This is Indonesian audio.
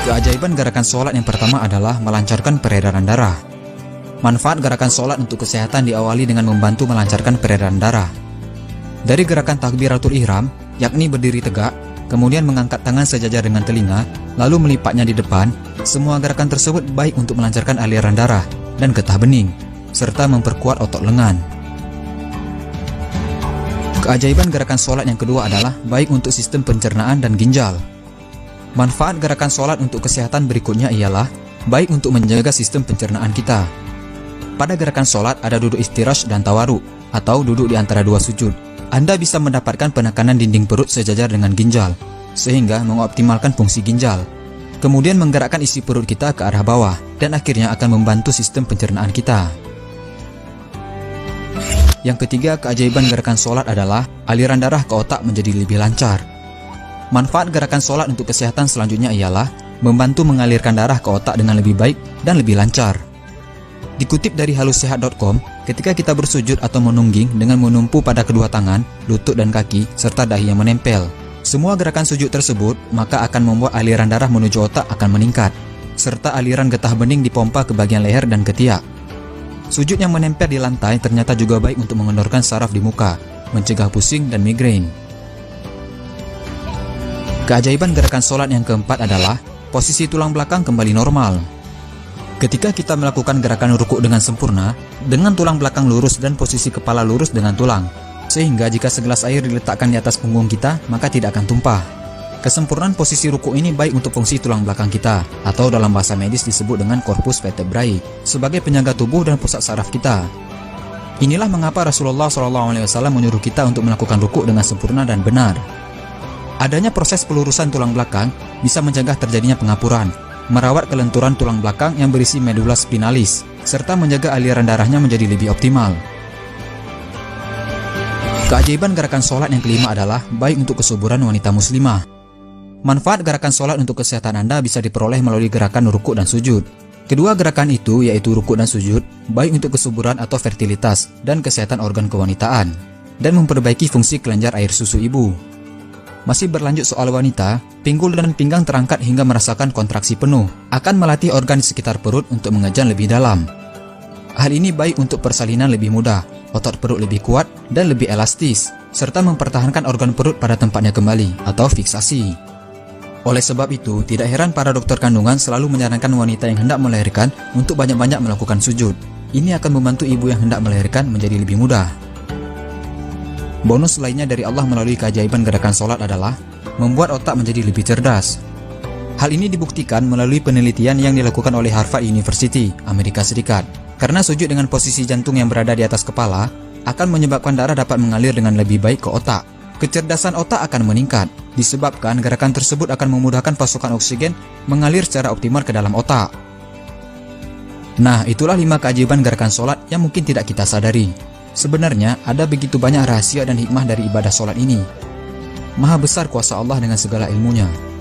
Keajaiban gerakan sholat yang pertama adalah melancarkan peredaran darah. Manfaat gerakan sholat untuk kesehatan diawali dengan membantu melancarkan peredaran darah. Dari gerakan takbiratul ihram, yakni berdiri tegak, kemudian mengangkat tangan sejajar dengan telinga, lalu melipatnya di depan, semua gerakan tersebut baik untuk melancarkan aliran darah dan getah bening, serta memperkuat otot lengan. Keajaiban gerakan sholat yang kedua adalah baik untuk sistem pencernaan dan ginjal. Manfaat gerakan sholat untuk kesehatan berikutnya ialah baik untuk menjaga sistem pencernaan kita. Pada gerakan sholat ada duduk iftirash dan tawaruk, atau duduk di antara dua sujud. Anda bisa mendapatkan penekanan dinding perut sejajar dengan ginjal, sehingga mengoptimalkan fungsi ginjal. Kemudian menggerakkan isi perut kita ke arah bawah, dan akhirnya akan membantu sistem pencernaan kita. Yang ketiga, keajaiban gerakan sholat adalah aliran darah ke otak menjadi lebih lancar. Manfaat gerakan sholat untuk kesehatan selanjutnya ialah membantu mengalirkan darah ke otak dengan lebih baik dan lebih lancar. Dikutip dari halussehat.com, ketika kita bersujud atau menungging dengan menumpu pada kedua tangan, lutut dan kaki, serta dahi yang menempel, semua gerakan sujud tersebut maka akan membuat aliran darah menuju otak akan meningkat, serta aliran getah bening dipompa ke bagian leher dan ketiak. Sujud yang menempel di lantai ternyata juga baik untuk mengendorkan saraf di muka, mencegah pusing dan migrain. Keajaiban gerakan sholat yang keempat adalah posisi tulang belakang kembali normal. Ketika kita melakukan gerakan rukuk dengan sempurna, dengan tulang belakang lurus dan posisi kepala lurus dengan tulang, sehingga jika segelas air diletakkan di atas punggung kita, maka tidak akan tumpah. Kesempurnaan posisi rukuk ini baik untuk fungsi tulang belakang kita, atau dalam bahasa medis disebut dengan corpus vertebrae, sebagai penjaga tubuh dan pusat saraf kita. Inilah mengapa Rasulullah SAW menyuruh kita untuk melakukan rukuk dengan sempurna dan benar. Adanya proses pelurusan tulang belakang bisa mencegah terjadinya pengapuran, merawat kelenturan tulang belakang yang berisi medula spinalis, serta menjaga aliran darahnya menjadi lebih optimal. Keajaiban gerakan sholat yang kelima adalah baik untuk kesuburan wanita muslimah. Manfaat gerakan sholat untuk kesehatan Anda bisa diperoleh melalui gerakan rukuk dan sujud. Kedua gerakan itu, yaitu rukuk dan sujud, baik untuk kesuburan atau fertilitas dan kesehatan organ kewanitaan, dan memperbaiki fungsi kelenjar air susu ibu. Masih berlanjut soal wanita, pinggul dan pinggang terangkat hingga merasakan kontraksi penuh, akan melatih organ di sekitar perut untuk mengejan lebih dalam. Hal ini baik untuk persalinan lebih mudah, otot perut lebih kuat dan lebih elastis, serta mempertahankan organ perut pada tempatnya kembali atau fiksasi. Oleh sebab itu, tidak heran para dokter kandungan selalu menyarankan wanita yang hendak melahirkan untuk banyak-banyak melakukan sujud. Ini akan membantu ibu yang hendak melahirkan menjadi lebih mudah. Bonus lainnya dari Allah melalui keajaiban gerakan sholat adalah membuat otak menjadi lebih cerdas. Hal ini dibuktikan melalui penelitian yang dilakukan oleh Harvard University, Amerika Serikat. Karena sujud dengan posisi jantung yang berada di atas kepala akan menyebabkan darah dapat mengalir dengan lebih baik ke otak. Kecerdasan otak akan meningkat, disebabkan gerakan tersebut akan memudahkan pasokan oksigen mengalir secara optimal ke dalam otak. Nah, itulah 5 keajaiban gerakan sholat yang mungkin tidak kita sadari. Sebenarnya, ada begitu banyak rahasia dan hikmah dari ibadah sholat ini. Maha besar kuasa Allah dengan segala ilmunya.